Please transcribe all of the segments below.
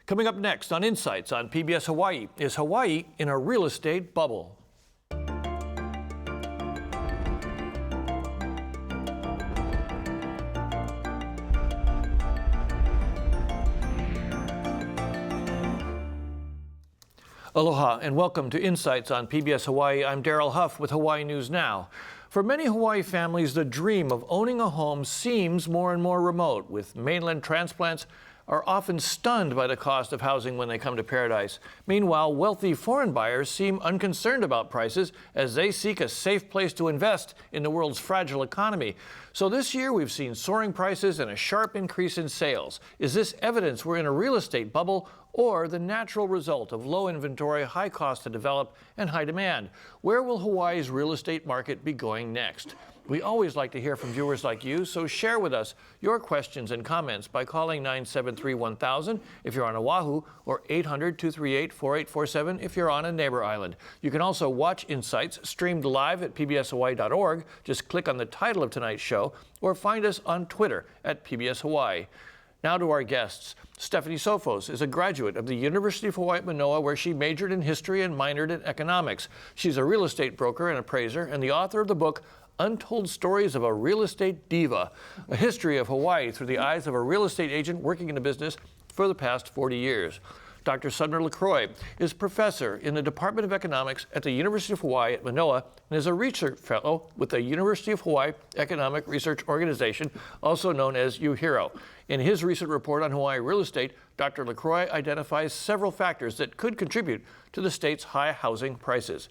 Coming up next on Insights on PBS Hawaii, is Hawaii in a real estate bubble? Aloha and welcome to Insights on PBS Hawaii. I'm Daryl Huff with Hawaii News Now. For many Hawaii families, the dream of owning a home seems more and more remote, with mainland transplants are often stunned by the cost of housing when they come to Paradise. Meanwhile, wealthy foreign buyers seem unconcerned about prices as they seek a safe place to invest in the world's fragile economy. So this year, we've seen soaring prices and a sharp increase in sales. Is this evidence we're in a real estate bubble or the natural result of low inventory, high cost to develop, and high demand? Where will Hawaii's real estate market be going next? We always like to hear from viewers like you, so share with us your questions and comments by calling 973-1000 if you're on Oahu, or 800-238-4847 if you're on a neighbor island. You can also watch Insights streamed live at pbshawaii.org. Just click on the title of tonight's show, or find us on Twitter at PBS Hawaii. Now to our guests. Stephanie Sophos is a graduate of the University of Hawaii at Manoa, where she majored in history and minored in economics. She's a real estate broker and appraiser, and the author of the book Untold Stories of a Real Estate Diva, a history of Hawaii through the eyes of a real estate agent working in the business for the past 40 years. Dr. Sumner LaCroix is professor in the Department of Economics at the University of Hawaii at Manoa and is a research fellow with the University of Hawaii Economic Research Organization, also known as UHERO. In his recent report on Hawaii real estate, Dr. LaCroix identifies several factors that could contribute to the state's high housing prices.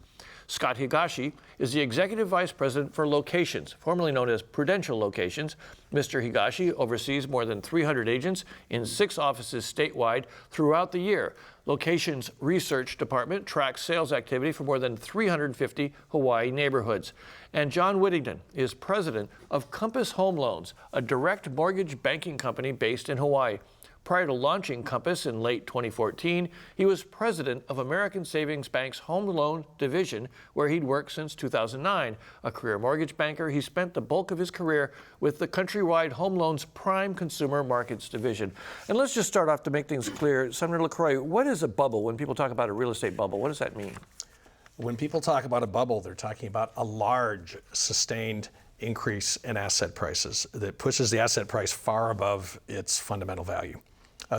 Scott Higashi is the Executive Vice President for Locations, formerly known as Prudential Locations. Mr. Higashi oversees more than 300 agents in 6 offices statewide throughout the year. Locations Research Department tracks sales activity for more than 350 Hawaii neighborhoods. And John Whittington is president of Compass Home Loans, a direct mortgage banking company based in Hawaii. Prior to launching Compass in late 2014, he was president of American Savings Bank's Home Loan Division, where he'd worked since 2009. A career mortgage banker, he spent the bulk of his career with the countrywide Home Loans Prime Consumer Markets Division. And let's just start off to make things clear. Sumner LaCroix, what is a bubble? When people talk about a real estate bubble, what does that mean? When people talk about a bubble, they're talking about a large, sustained increase in asset prices that pushes the asset price far above its fundamental value.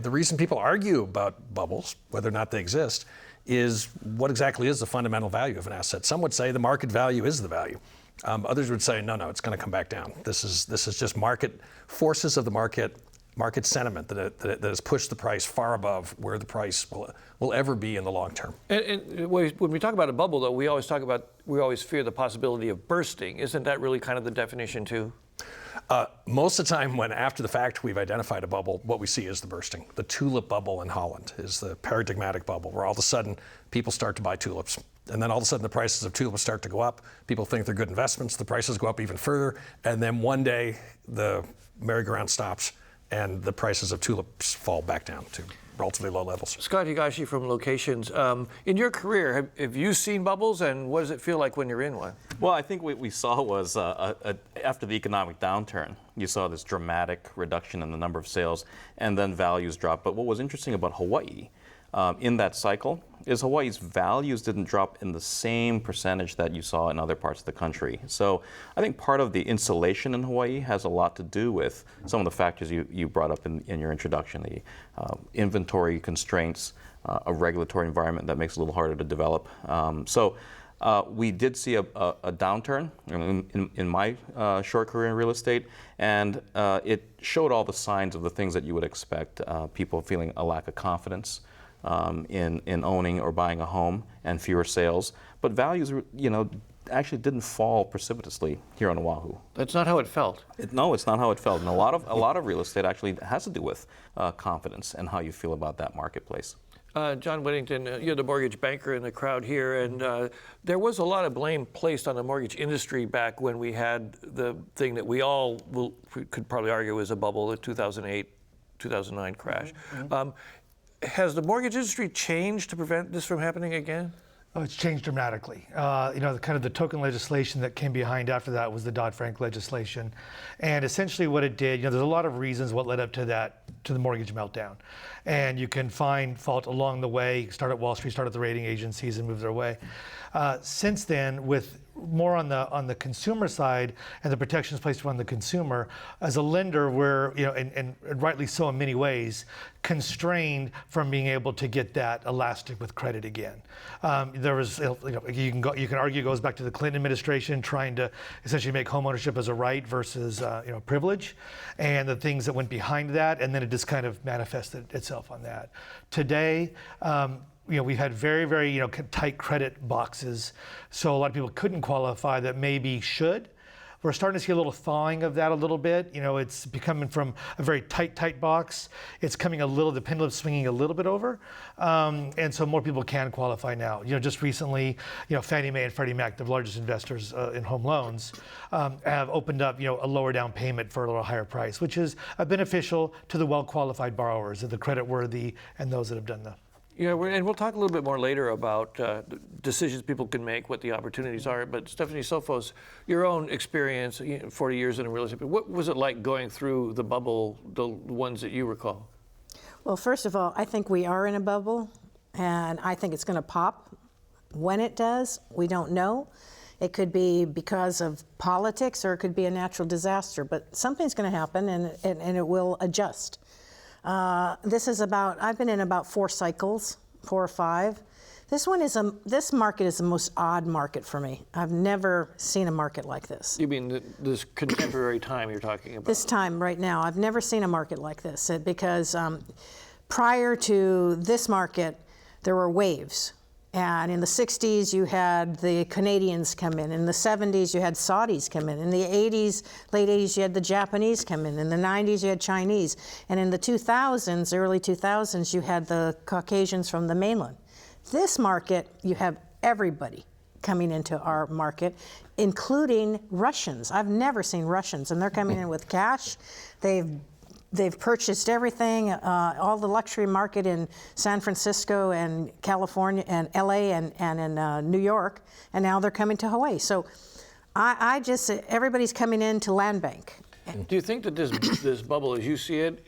The reason people argue about bubbles, whether or not they exist, is what exactly is the fundamental value of an asset. Some would say the market value is the value. Others would say, no, it's going to come back down. This is just market forces of the market sentiment that has pushed the price far above where the price will ever be in the long term. And when we talk about a bubble, though, we always fear the possibility of bursting. Isn't that really kind of the definition too? Most of the time, when after the fact we've identified a bubble, what we see is the bursting. The tulip bubble in Holland is the paradigmatic bubble, where all of a sudden people start to buy tulips. And then all of a sudden the prices of tulips start to go up. People think they're good investments. The prices go up even further. And then one day the merry-go-round stops and the prices of tulips fall back down to relatively low levels. Scott Higashi from Locations. In your career, have you seen bubbles, and what does it feel like when you're in one? Well, I think what we saw was after the economic downturn, you saw this dramatic reduction in the number of sales, and then values dropped. But what was interesting about Hawaii in that cycle is Hawaii's values didn't drop in the same percentage that you saw in other parts of the country. So I think part of the insulation in Hawaii has a lot to do with some of the factors you brought up in your introduction, the inventory constraints, a regulatory environment that makes it a little harder to develop. We did see a downturn in my short career in real estate, and it showed all the signs of the things that you would expect, people feeling a lack of confidence in owning or buying a home, and fewer sales. But values, actually didn't fall precipitously here on Oahu. That's not how it felt. No, it's not how it felt. And a lot of real estate actually has to do with confidence and how you feel about that marketplace. John Whittington, you're the mortgage banker in the crowd here, and there was a lot of blame placed on the mortgage industry back when we had the thing that we all could probably argue was a bubble, the 2008, 2009 crash. Mm-hmm. Has the mortgage industry changed to prevent this from happening again? Oh, it's changed dramatically. The token legislation that came behind after that was the Dodd-Frank legislation. And essentially what it did, there's a lot of reasons what led up to that to the mortgage meltdown. And you can find fault along the way, start at Wall Street, start at the rating agencies and move their way. Since then, with more on the consumer side and the protections placed upon the consumer, as a lender, we're, and rightly so in many ways, constrained from being able to get that elastic with credit again. There was, you can argue it goes back to the Clinton administration trying to essentially make homeownership as a right versus privilege, and the things that went behind that, and then it just kind of manifested itself on that. Today, we've had very, very tight credit boxes, so a lot of people couldn't qualify that maybe should. We're starting to see a little thawing of that a little bit. It's becoming from a very tight box. It's coming the pendulum's swinging a little bit over. And so more people can qualify now. Just recently, Fannie Mae and Freddie Mac, the largest investors in home loans, have opened up, a lower down payment for a little higher price, which is beneficial to the well-qualified borrowers, the credit worthy, and those that have done the. Yeah, and we'll talk a little bit more later about decisions people can make, what the opportunities are. But Stephanie Sophos, your own experience, 40 years in real estate, what was it like going through the bubble, the ones that you recall? Well, first of all, I think we are in a bubble, and I think it's going to pop. When it does, we don't know. It could be because of politics, or it could be a natural disaster. But something's going to happen, and it will adjust. I've been in about 4 cycles, 4 or 5. This market is the most odd market for me. I've never seen a market like this. You mean this contemporary time you're talking about? This time right now, I've never seen a market like this because prior to this market, there were waves. And in the 60s, you had the Canadians come in. In the 70s, you had Saudis come in. In the 80s, late 80s, you had the Japanese come in. In the 90s, you had Chinese. And in the 2000s, early 2000s, you had the Caucasians from the mainland. This market, you have everybody coming into our market, including Russians. I've never seen Russians, and they're coming in with cash. They've purchased everything, all the luxury market in San Francisco and California and LA and in New York, and now they're coming to Hawaii. So everybody's coming into land bank. Do you think that this bubble, as you see it,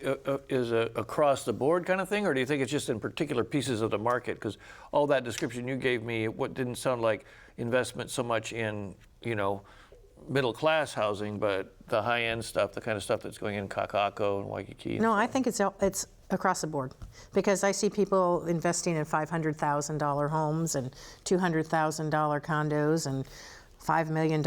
is a across the board kind of thing, or do you think it's just in particular pieces of the market? Because all that description you gave me, what didn't sound like investment so much in, middle class housing, but the high end stuff, the kind of stuff that's going in Kaka'ako and Waikiki. No, I think it's across the board, because I see people investing in $500,000 homes and $200,000 condos and $5 million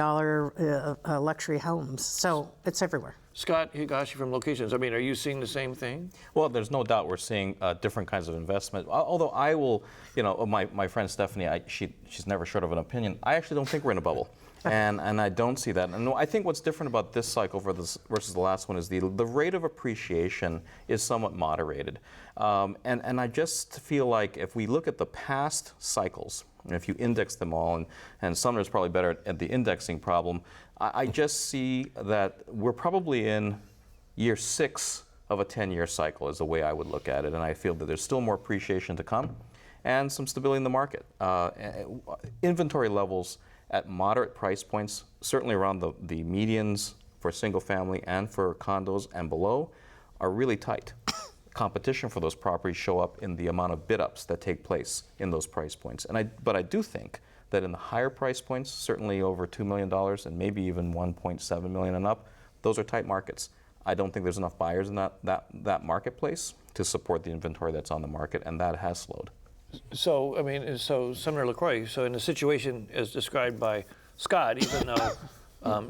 luxury homes. So it's everywhere. Scott Higashi from Locations. Are you seeing the same thing? Well, there's no doubt we're seeing different kinds of investment. Although I will, my friend Stephanie, she's never short of an opinion. I actually don't think we're in a bubble. And I don't see that. And I think what's different about this cycle versus the last one is the rate of appreciation is somewhat moderated. And I just feel like if we look at the past cycles, and if you index them all, and Sumner's probably better at the indexing problem, I just see that we're probably in year 6 of a 10-year cycle is the way I would look at it. And I feel that there's still more appreciation to come and some stability in the market. Inventory levels at moderate price points, certainly around the medians for single family and for condos and below, are really tight. Competition for those properties show up in the amount of bid-ups that take place in those price points. But I do think that in the higher price points, certainly over $2 million and maybe even $1.7 million and up, those are tight markets. I don't think there's enough buyers in that marketplace to support the inventory that's on the market, and that has slowed. So, Sumner LaCroix, so in a situation as described by Scott, even though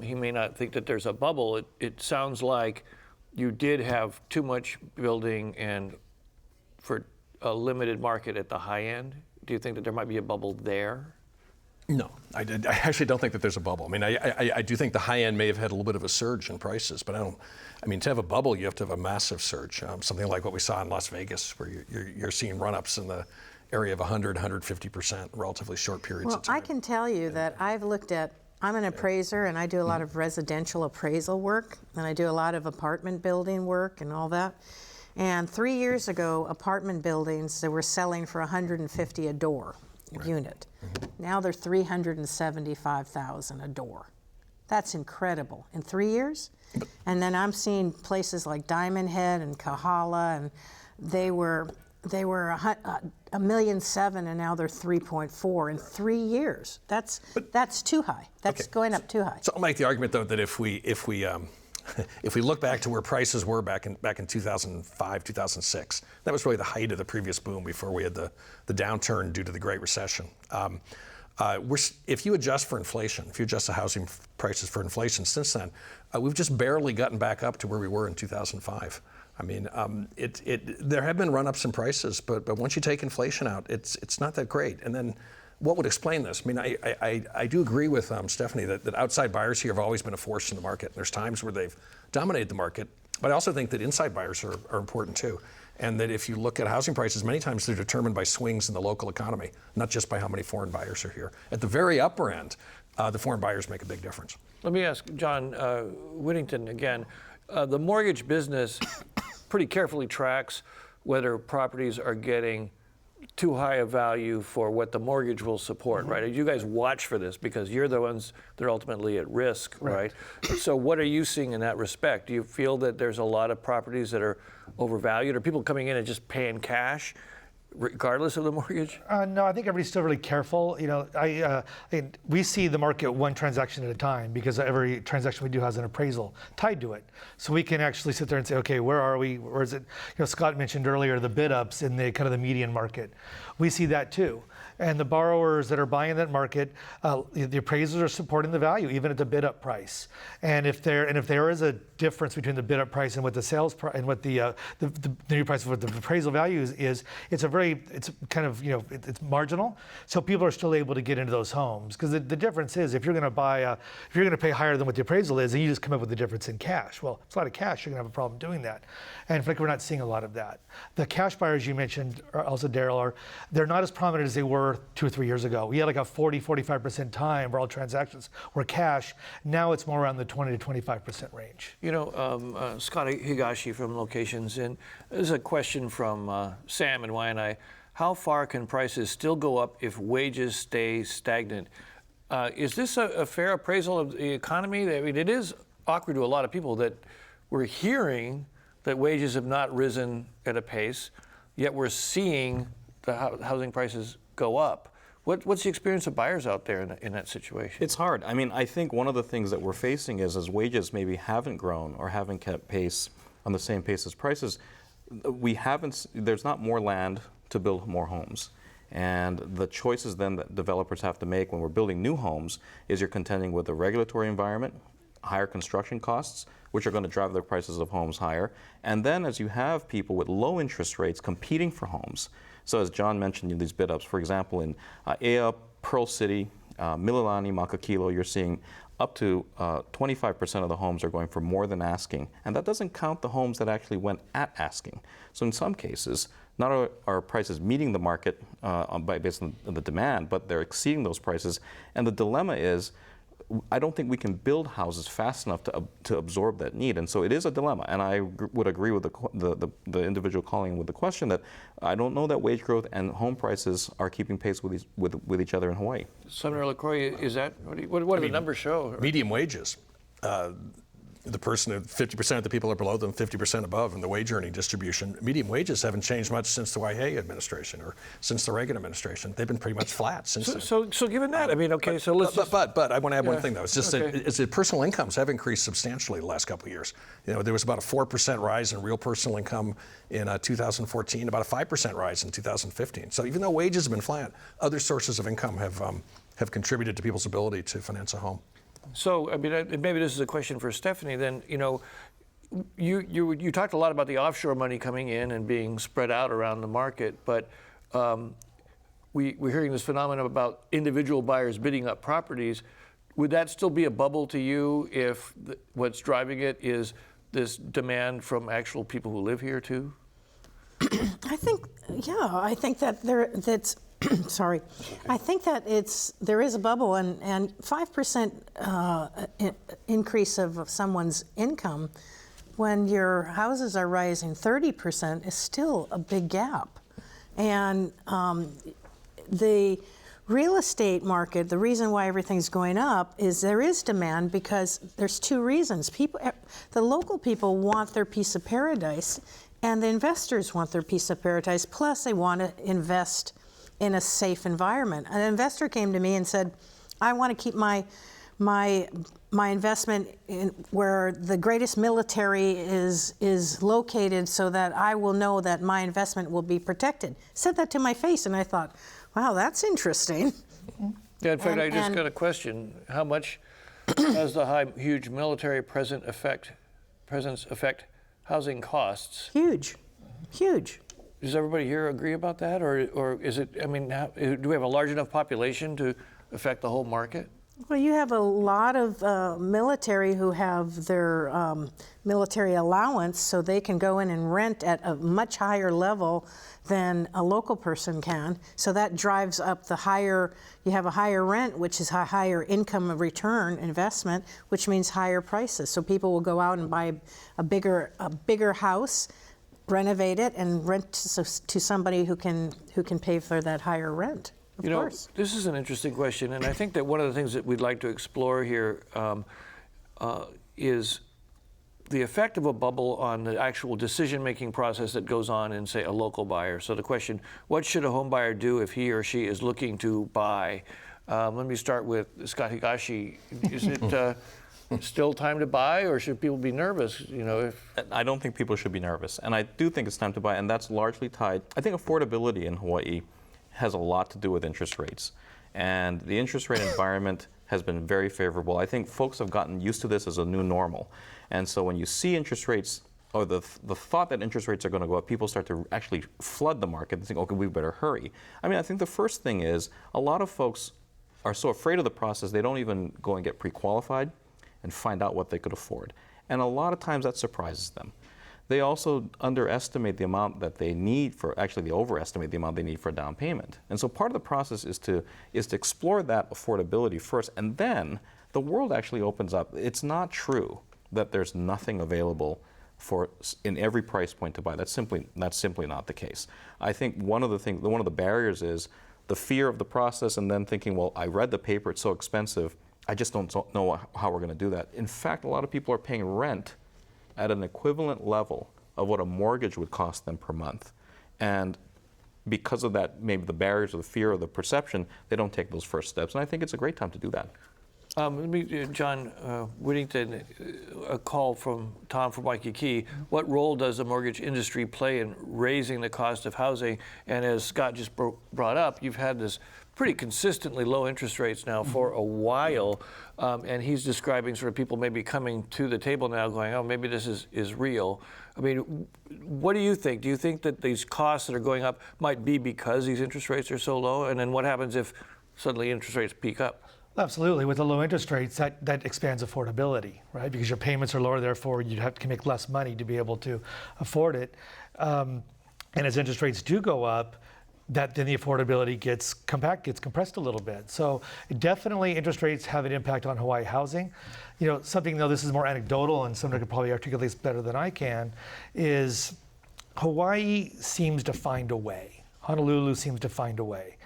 he may not think that there's a bubble, it sounds like you did have too much building and for a limited market at the high end. Do you think that there might be a bubble there? No, I actually don't think that there's a bubble. I do think the high end may have had a little bit of a surge in prices, but to have a bubble, you have to have a massive surge. Something like what we saw in Las Vegas, where you're seeing run-ups in the area of 100, 150%, relatively short periods of time. I can tell you that I'm an appraiser, and I do a lot of residential appraisal work, and I do a lot of apartment building work and all that. And 3 years ago, apartment buildings that were selling for $150 a door, unit. Now they're $375,000 a door. That's incredible. In 3 years? And then I'm seeing places like Diamond Head and Kahala, and they were $1.7 million, and now they're 3.4 in 3 years. That's too high. That's going up too high. So I'll make the argument though that if we look back to where prices were back in 2005, 2006, that was really the height of the previous boom before we had the downturn due to the Great Recession. If you adjust for inflation, if you adjust the housing prices for inflation since then, we've just barely gotten back up to where we were in 2005. I mean, there have been run-ups in prices, but once you take inflation out, it's not that great. And then what would explain this? I mean, I do agree with Stephanie that outside buyers here have always been a force in the market. There's times where they've dominated the market, but I also think that inside buyers are important too. And that if you look at housing prices, many times they're determined by swings in the local economy, not just by how many foreign buyers are here. At the very upper end, the foreign buyers make a big difference. Let me ask John Whittington again. The mortgage business pretty carefully tracks whether properties are getting too high a value for what the mortgage will support, right? You guys watch for this because you're the ones that are ultimately at risk, right? So what are you seeing in that respect? Do you feel that there's a lot of properties that are overvalued? Are people coming in and just paying cash regardless of the mortgage? No, I think everybody's still really careful. You know, I mean, we see the market one transaction at a time because every transaction we do has an appraisal tied to it. So we can actually sit there and say, okay, where are we? Where is it? You know, Scott mentioned earlier the bid ups in the kind of the median market. We see that too. And the borrowers that are buying that market, the appraisers are supporting the value even at the bid up price. And if there is a difference between the bid up price and what the sales price and what the new price of what the appraisal value is, it's kind of, you know, it's marginal. So people are still able to get into those homes because the difference is if you're going to pay higher than what the appraisal is, and you just come up with the difference in cash. Well, it's a lot of cash. You're going to have a problem doing that. And in fact, we're not seeing a lot of that. The cash buyers you mentioned, also Daryl, they're not as prominent as they were 2 or 3 years ago. We had like a 40-45% time where all transactions were cash. Now it's more around the 20 to 25% range. You know, Scott Higashi from Locations, and there's a question from Sam and Waianae. How far can prices still go up if wages stay stagnant? Is this a fair appraisal of the economy? I mean, it is awkward to a lot of people that we're hearing that wages have not risen at a pace, yet we're seeing the housing prices go up. What's the experience of buyers out there in that situation? It's hard. I mean, I think one of the things that we're facing is as wages maybe haven't grown or haven't kept pace on the same pace as prices, there's not more land to build more homes. And the choices then that developers have to make when we're building new homes is you're contending with the regulatory environment, higher construction costs, which are going to drive the prices of homes higher. And then as you have people with low interest rates competing for homes, so as John mentioned in these bid ups, for example, in Ea, Pearl City, Mililani, Makakilo, you're seeing up to 25% of the homes are going for more than asking. And that doesn't count the homes that actually went at asking. So in some cases, not only are prices meeting the market based on the demand, but they're exceeding those prices. And the dilemma is, I don't think we can build houses fast enough to absorb that need, and so it is a dilemma. And I would agree with the individual calling with the question that I don't know that wage growth and home prices are keeping pace with each other in Hawaii. Senator LaCroix, is that what do the numbers show? Medium wages. The person, 50% of the people are below them, 50% above in the wage earning distribution. Medium wages haven't changed much since the Waihee administration or since the Reagan administration. They've been pretty much flat since then. So given that, I mean, okay, so let's But I want to add one thing though. It's just that personal incomes have increased substantially the last couple of years. You know, there was about a 4% rise in real personal income in 2014, about a 5% rise in 2015. So even though wages have been flat, other sources of income have contributed to people's ability to finance a home. So, I mean, maybe this is a question for Stephanie then. You know, you talked a lot about the offshore money coming in and being spread out around the market, but we're hearing this phenomenon about individual buyers bidding up properties. Would that still be a bubble to you if what's driving it is this demand from actual people who live here too? I think that that's sorry. I think that there is a bubble, and 5% increase of someone's income when your houses are rising 30% is still a big gap. And the real estate market, the reason why everything's going up is there is demand because there's two reasons. The local people want their piece of paradise, and the investors want their piece of paradise, plus they want to invest in a safe environment. An investor came to me and said, I want to keep my investment in where the greatest military is located so that I will know that my investment will be protected. Said that to my face, and I thought, wow, that's interesting. Yeah, in fact, I just got a question. How much does the huge military presence affect housing costs? Huge, huge. Does everybody here agree about that, or is it? I mean, do we have a large enough population to affect the whole market? Well, you have a lot of military who have their military allowance, so they can go in and rent at a much higher level than a local person can. So that drives up the higher, you have a higher rent, which is a higher income of return investment, which means higher prices. So people will go out and buy a bigger house, renovate it, and rent to somebody who can pay for that higher rent. Of course. This is an interesting question, and I think that one of the things that we'd like to explore here is the effect of a bubble on the actual decision-making process that goes on in, say, a local buyer. So the question, what should a home buyer do if he or she is looking to buy? Let me start with Scott Higashi. Is it still time to buy, or should people be nervous? I don't think people should be nervous, and I do think it's time to buy, and that's largely tied. I think affordability in Hawaii has a lot to do with interest rates, and the interest rate environment has been very favorable. I think folks have gotten used to this as a new normal, and so when you see interest rates, or the thought that interest rates are going to go up, people start to actually flood the market and think, okay, we better hurry. I mean, I think the first thing is a lot of folks are so afraid of the process they don't even go and get pre-qualified and find out what they could afford, and a lot of times that surprises them. They also underestimate the amount that they need they overestimate the amount they need for a down payment. And so part of the process is to explore that affordability first, and then the world actually opens up. It's not true that there's nothing available in every price point to buy. That's simply not the case. I think one of the barriers is the fear of the process, and then thinking, well, I read the paper, it's so expensive, I just don't know how we're going to do that. In fact, a lot of people are paying rent at an equivalent level of what a mortgage would cost them per month. And because of that, maybe the barriers or the fear or the perception, they don't take those first steps. And I think it's a great time to do that. John Whittington, a call from Tom from Waikiki. What role does the mortgage industry play in raising the cost of housing? And as Scott just brought up, you've had this pretty consistently low interest rates now for a while, and he's describing sort of people maybe coming to the table now going, oh, maybe this is real. I mean, what do you think? Do you think that these costs that are going up might be because these interest rates are so low? And then what happens if suddenly interest rates peak up? Absolutely. With the low interest rates, that expands affordability, right? Because your payments are lower, therefore you have to make less money to be able to afford it. And as interest rates do go up, then the affordability gets compressed a little bit. So definitely interest rates have an impact on Hawaii housing. Something, though, this is more anecdotal and somebody could probably articulate this better than I can, is Hawaii seems to find a way. Honolulu seems to find a way.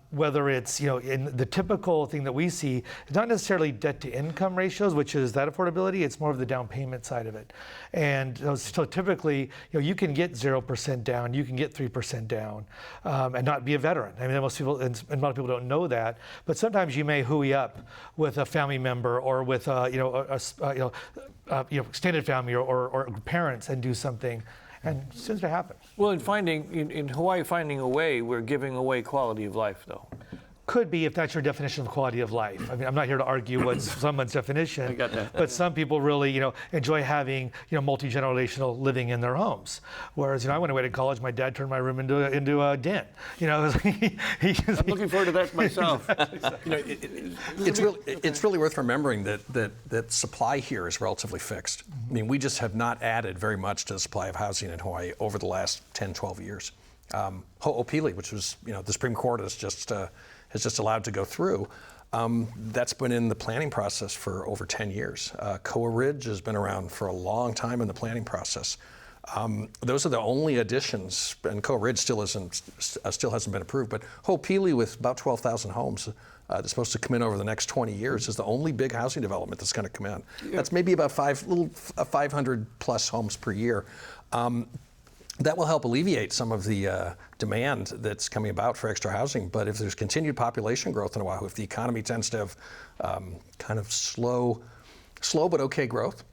Whether it's, in the typical thing that we see, it's not necessarily debt to income ratios, which is that affordability, it's more of the down payment side of it. And so typically, you can get 0% down, you can get 3% down, and not be a veteran. I mean, most people, and a lot of people don't know that, but sometimes you may hooey up with a family member or with, extended family or parents and do something. And it seems to happen. Well, in Hawaii, finding a way, we're giving away quality of life, though. Could be, if that's your definition of quality of life. I mean, I'm not here to argue what's someone's definition. I got that. But some people really, enjoy having, multi-generational living in their homes. Whereas, I went away to college. My dad turned my room into a den. I'm looking forward to that myself. It's really worth remembering that supply here is relatively fixed. I mean, we just have not added very much to the supply of housing in Hawaii over the last 10, 12 years. Ho'opili, which was, the Supreme Court has just allowed to go through, that's been in the planning process for over 10 years. Koa Ridge has been around for a long time in the planning process. Those are the only additions, and Coal Ridge still hasn't been approved, but Ho'opili with about 12,000 homes that's supposed to come in over the next 20 years is the only big housing development that's going to come in. Yeah. That's maybe about 500 plus homes per year. That will help alleviate some of the demand that's coming about for extra housing. But if there's continued population growth in Oahu, if the economy tends to have kind of slow but okay growth,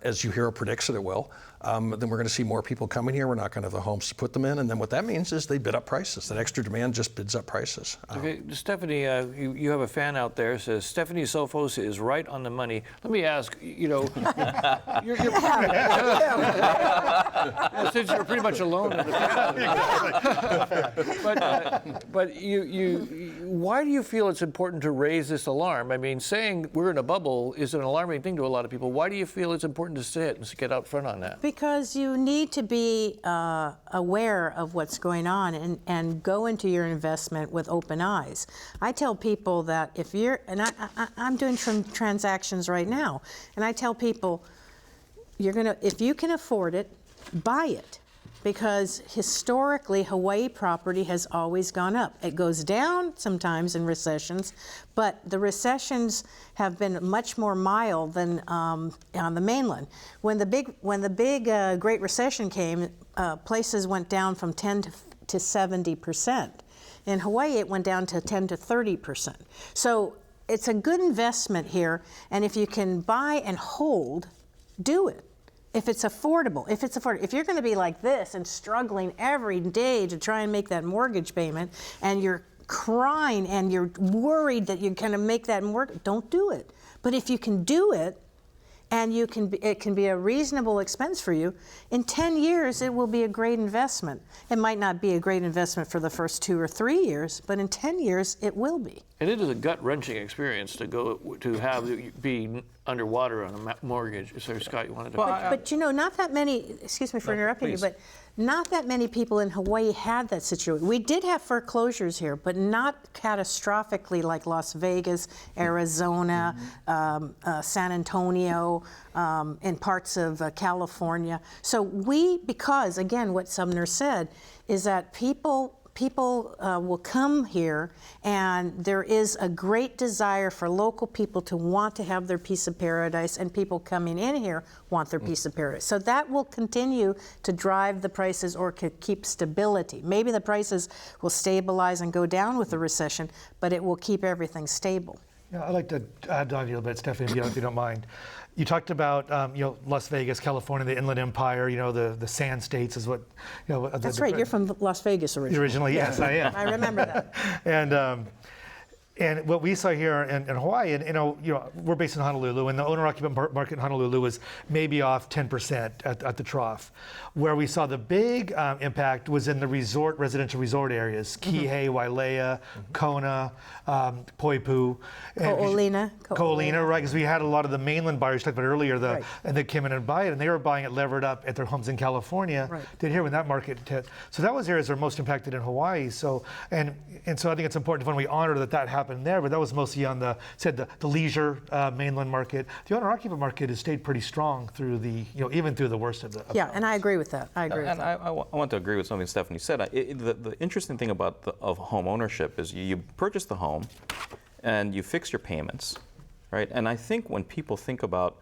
as your hero predicts that it will, then we're going to see more people coming here. We're not going to have the homes to put them in. And then what that means is they bid up prices. That extra demand just bids up prices. Okay, Stephanie, you have a fan out there, says, Stephanie Sophos is right on the money. Let me ask, since you're pretty much alone in the fan. But why do you feel it's important to raise this alarm? I mean, saying we're in a bubble is an alarming thing to a lot of people. Why do you feel it's important to sit and get out front on that? Because you need to be aware of what's going on and go into your investment with open eyes. I tell people that if you're, and I'm doing transactions right now, and I tell people, if you can afford it, buy it. Because historically, Hawaii property has always gone up. It goes down sometimes in recessions, but the recessions have been much more mild than on the mainland. When the big Great Recession came, places went down from 10 to 70%. In Hawaii, it went down to 10 to 30%. So it's a good investment here, and if you can buy and hold, do it. If it's affordable, if you're going to be like this and struggling every day to try and make that mortgage payment, and you're crying and you're worried that you're going to make that mortgage, don't do it. But if you can do it, and it can be a reasonable expense for you, in 10 years it will be a great investment. It might not be a great investment for the first 2 or 3 years, but in 10 years it will be. And it is a gut-wrenching experience to be underwater on a mortgage. Sorry, Scott, you wanted to... But not that many, excuse me for interrupting you, but not that many people in Hawaii had that situation. We did have foreclosures here, but not catastrophically like Las Vegas, Arizona, San Antonio, in parts of California. So because again, what Sumner said is that people will come here, and there is a great desire for local people to want to have their piece of paradise, and people coming in here want their piece of paradise. So that will continue to drive the prices or keep stability. Maybe the prices will stabilize and go down with the recession, but it will keep everything stable. Yeah, I'd like to add on a little bit, Stephanie, if you don't mind. You talked about Las Vegas, California, the Inland Empire. The Sand States is what. That's right. You're from Las Vegas originally. Originally, yes, I am. I remember that. And what we saw here in Hawaii, and we're based in Honolulu, and the owner-occupant market in Honolulu was maybe off 10% at the trough. Where we saw the big impact was in the residential resort areas: Kihei, Wailea, Kona, Poipu, Ko'olina, right? Because we had a lot of the mainland buyers talked about earlier, and they came in and buy it, and they were buying it levered up at their homes in California. Right. Did here when that market hit. So that was areas that were most impacted in Hawaii. So and so I think it's important when we honor that happened there, but that was mostly on the leisure mainland market. The owner-occupant market has stayed pretty strong through even through the worst of the. Yeah, and I agree with that. I want to agree with something Stephanie said. The interesting thing about of home ownership is you purchase the home, and you fix your payments, right? And I think when people think about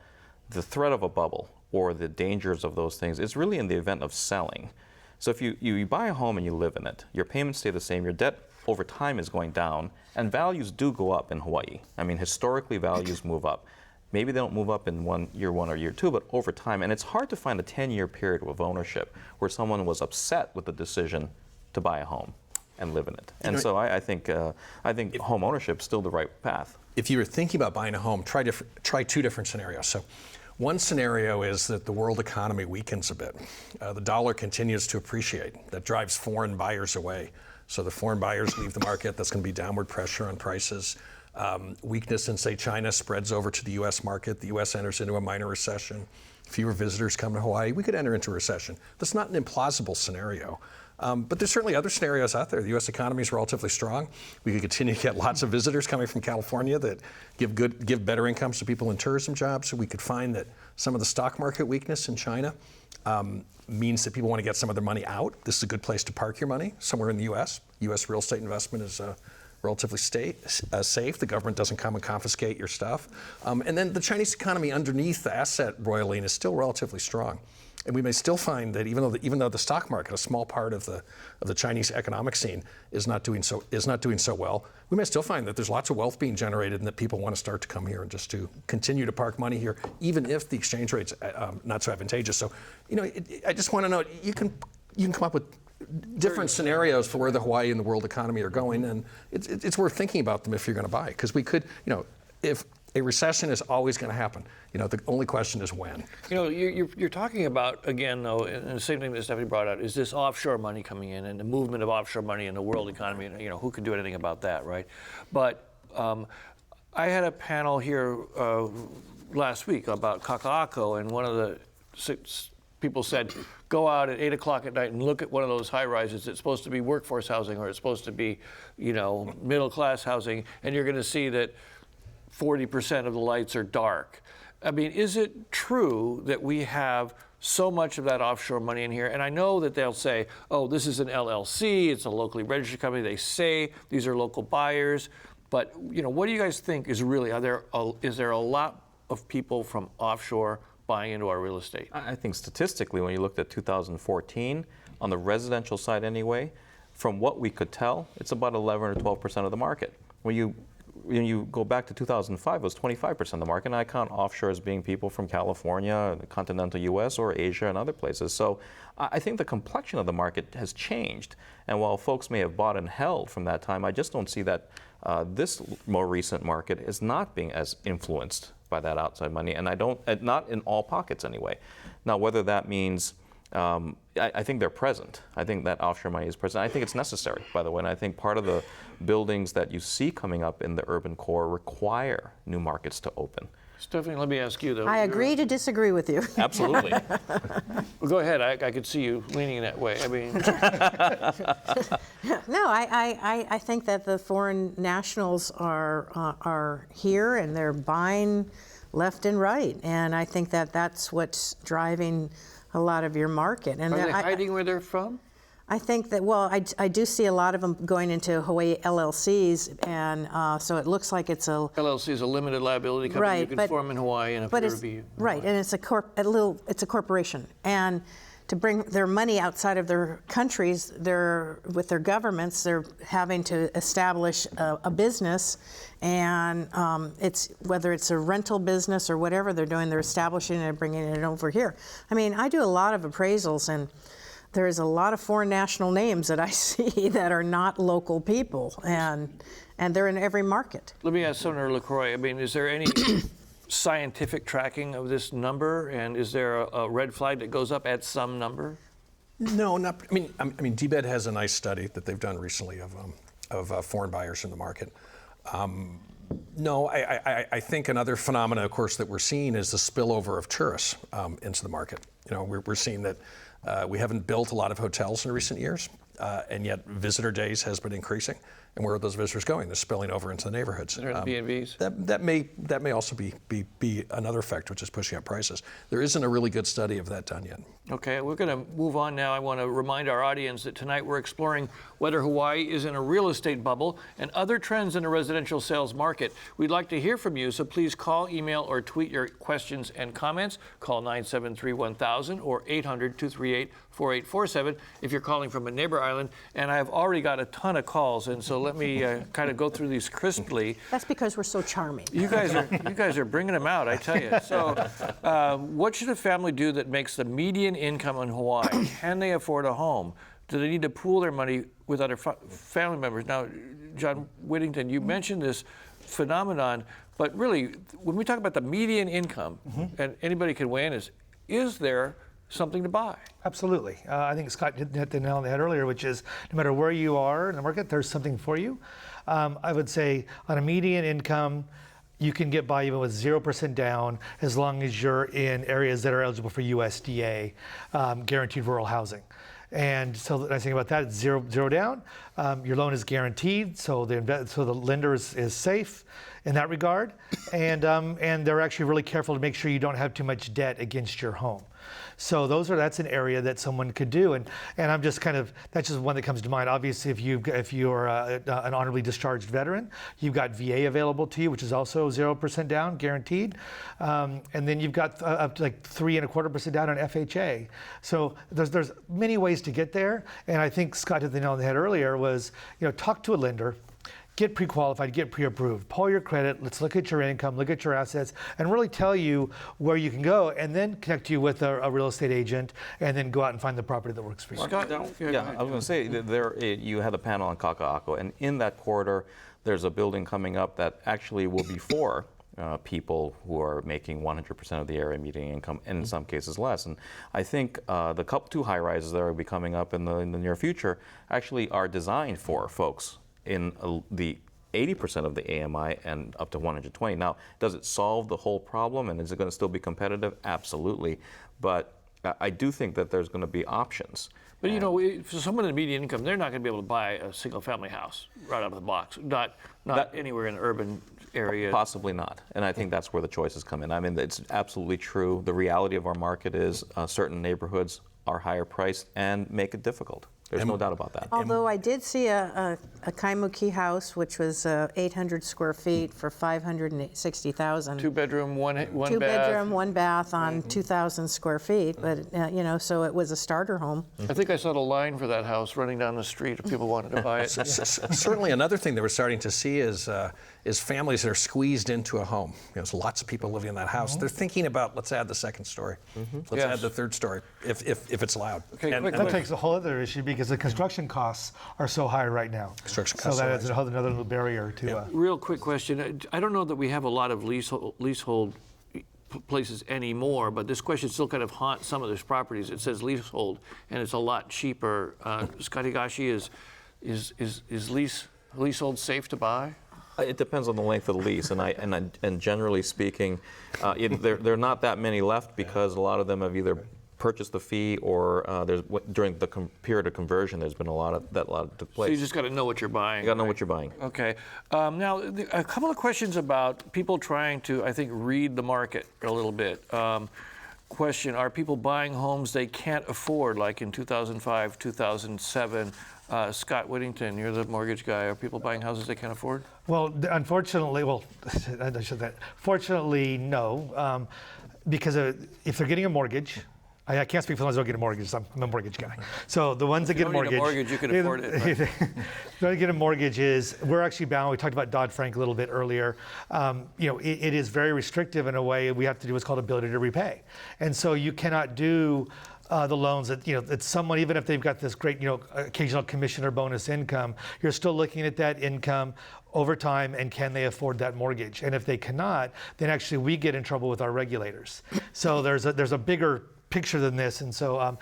the threat of a bubble or the dangers of those things, it's really in the event of selling. So if you buy a home and you live in it, your payments stay the same, your debt over time is going down, and values do go up in Hawaii. I mean, historically, values move up. Maybe they don't move up in year one or year two, but over time. And it's hard to find a 10-year period of ownership where someone was upset with the decision to buy a home and live in it. And so I think home ownership is still the right path. If you were thinking about buying a home, try 2 different scenarios. So one scenario is that the world economy weakens a bit. The dollar continues to appreciate. That drives foreign buyers away. So the foreign buyers leave the market. That's going to be downward pressure on prices. Weakness in, say, China spreads over to the U.S. market. The U.S. enters into a minor recession. fewer visitors come to Hawaii, we could enter into a recession. That's not an implausible scenario. But there's certainly other scenarios out there. The U.S. economy is relatively strong. We could continue to get lots of visitors coming from California that give better incomes to people in tourism jobs. So we could find that some of the stock market weakness in China means that people want to get some of their money out. This is a good place to park your money, somewhere in the U.S. U.S. real estate investment is relatively safe. The government doesn't come and confiscate your stuff. And then the Chinese economy underneath the asset roiling is still relatively strong. And we may still find that even though the stock market, a small part of the Chinese economic scene, is not doing so well, we may still find that there's lots of wealth being generated and that people want to start to come here and just to continue to park money here, even if the exchange rate's not so advantageous. So, I just want to know, you can come up with different scenarios for where the Hawaii and the world economy are going, and it's worth thinking about them if you're going to buy, because we could, if a recession is always going to happen. The only question is when. You're talking about, again, though, and the same thing that Stephanie brought out, is this offshore money coming in and the movement of offshore money in the world economy. And, who can do anything about that, right? But I had a panel here last week about kaka'ako, and one of the people said, go out at 8 o'clock at night and look at one of those high rises. It's supposed to be workforce housing, or it's supposed to be, middle class housing, and you're going to see that 40% of the lights are dark. I mean, is it true that we have so much of that offshore money in here? And I know that they'll say, oh, this is an LLC, it's a locally registered company. They say these are local buyers. But, what do you guys think is really, is there a lot of people from offshore buying into our real estate? I think statistically, when you looked at 2014, on the residential side anyway, from what we could tell, it's about 11 or 12% of the market. When you go back to 2005, it was 25% of the market, and I count offshore as being people from California, the continental U.S., or Asia and other places. So I think the complexion of the market has changed, and while folks may have bought and held from that time, I just don't see that this more recent market is not being as influenced by that outside money, and not in all pockets anyway. Now, whether that means I think they're present. I think that offshore money is present. I think it's necessary, by the way, and I think part of the buildings that you see coming up in the urban core require new markets to open. Stephanie, let me ask you, though. I agree to disagree with you. Absolutely. Well, go ahead. I could see you leaning that way. I mean, No, I think that the foreign nationals are here and they're buying left and right, and I think that that's what's driving a lot of your market. And are they hiding where they're from? I think that, well, I do see a lot of them going into Hawaii LLCs, and so it looks like it's a... LLC is a limited liability company. Right, you can form in Hawaii and appear to be... Right, and it's it's a corporation. And to bring their money outside of their countries, with their governments, they're having to establish a business, and whether it's a rental business or whatever they're doing, they're establishing it and bringing it over here. I mean, I do a lot of appraisals, and there's a lot of foreign national names that I see that are not local people, and they're in every market. Let me ask Senator LaCroix, I mean, is there any scientific tracking of this number, and is there a red flag that goes up at some number? No, not. I mean, DBED has a nice study that they've done recently of foreign buyers in the market. No, I think another phenomena, of course, that we're seeing is the spillover of tourists into the market. We're seeing that we haven't built a lot of hotels in recent years, and yet visitor days has been increasing. And where are those visitors going? They're spilling over into the neighborhoods. They're in the B&Bs? That may also be another effect, which is pushing up prices. There isn't a really good study of that done yet. Okay, we're going to move on now. I want to remind our audience that tonight we're exploring whether Hawaii is in a real estate bubble and other trends in the residential sales market. We'd like to hear from you, so please call, email, or tweet your questions and comments. Call 973-1000 or 800-238-4847 if you're calling from a neighbor island. And I've already got a ton of calls, and so let me kind of go through these crisply. That's because we're so charming. You guys are bringing them out, I tell you. So what should a family do that makes the median income in Hawaii? Can they afford a home? Do they need to pool their money with other family members? Now, John Whittington, you mentioned this phenomenon, but really, when we talk about the median income, and anybody can weigh in, is there something to buy? Absolutely. I think Scott hit the nail on the head earlier, which is no matter where you are in the market, there's something for you. I would say on a median income, you can get by even with 0% down as long as you're in areas that are eligible for USDA guaranteed rural housing. And so the nice thing about that, it's zero down. Your loan is guaranteed, so the lender is safe in that regard. And they're actually really careful to make sure you don't have too much debt against your home. So that's an area that someone could do, and I'm just that's just one that comes to mind. Obviously, if you're an honorably discharged veteran, you've got VA available to you, which is also 0% down, guaranteed, and then you've got up to like 3.25% down on FHA. So there's many ways to get there, and I think Scott hit the nail on the head earlier. Was talk to a lender. Get pre-qualified, get pre-approved, pull your credit, let's look at your income, look at your assets, and really tell you where you can go, and then connect you with a real estate agent, and then go out and find the property that works for you. Scott, I was going to say, you had a panel on Kaka'ako, and in that corridor, there's a building coming up that actually will be for people who are making 100% of the area median income, and in some cases less. And I think the two high-rises that will be coming up in the near future actually are designed for folks in the 80% of the AMI and up to 120. Now, does it solve the whole problem, and is it going to still be competitive? Absolutely. But I do think that there's going to be options. But for someone in the median income, they're not going to be able to buy a single-family house right out of the box. Not anywhere in an urban area. Possibly not. And I think that's where the choices come in. I mean, it's absolutely true. The reality of our market is certain neighborhoods are higher priced and make it difficult. There's no doubt about that. Although I did see a Kaimuki house, which was 800 square feet for $560,000. 2-bedroom, one bath. 2-bedroom, 1 bath on 2,000 square feet, but so it was a starter home. I think I saw the line for that house running down the street if people wanted to buy it. Certainly, another thing that we're starting to see is families that are squeezed into a home. There's lots of people living in that house. They're thinking about, let's add the second story. Let's add the third story if it's allowed. Okay, that takes a whole other issue because the construction costs are so high right now. Construction costs so that adds another little barrier to. Real quick question. I don't know that we have a lot of leasehold places anymore, but this question still kind of haunts some of these properties. It says leasehold, and it's a lot cheaper. Scott Higashi, is leasehold safe to buy? It depends on the length of the lease, and generally speaking, there are not that many left because a lot of them have either purchased the fee or during the period of conversion, there's been a lot of that took place. So you just got to know what you're buying. You got to know what you're buying. Okay. Now, a couple of questions about people trying to, I think, read the market a little bit. Question: are people buying homes they can't afford, like in 2005, 2007? Scott Whittington, you're the mortgage guy. Are people buying houses they can't afford? Well, unfortunately, fortunately, no, because if they're getting a mortgage. I can't speak for the ones who don't get a mortgage. I'm a mortgage guy. So the ones that get a mortgage. Need a mortgage, you can afford it. Right? The get a mortgage we're actually bound. We talked about Dodd-Frank a little bit earlier. It is very restrictive in a way. We have to do what's called ability to repay, and so you cannot do the loans that someone, even if they've got this great occasional commission or bonus income, you're still looking at that income over time and can they afford that mortgage? And if they cannot, then actually we get in trouble with our regulators. So there's a bigger picture than this, and so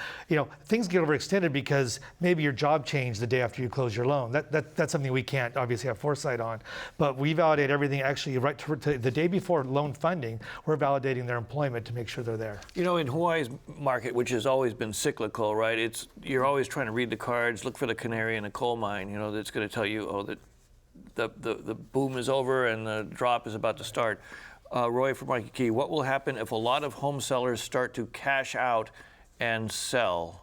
things get overextended because maybe your job changed the day after you close your loan. That's something we can't obviously have foresight on, but we validate everything actually right to the day before loan funding. We're validating their employment to make sure they're there. In Hawaii's market, which has always been cyclical, right? You're always trying to read the cards, look for the canary in a coal mine. That's going to tell you, that the boom is over and the drop is about to start. Roy from Waikiki, what will happen if a lot of home sellers start to cash out and sell?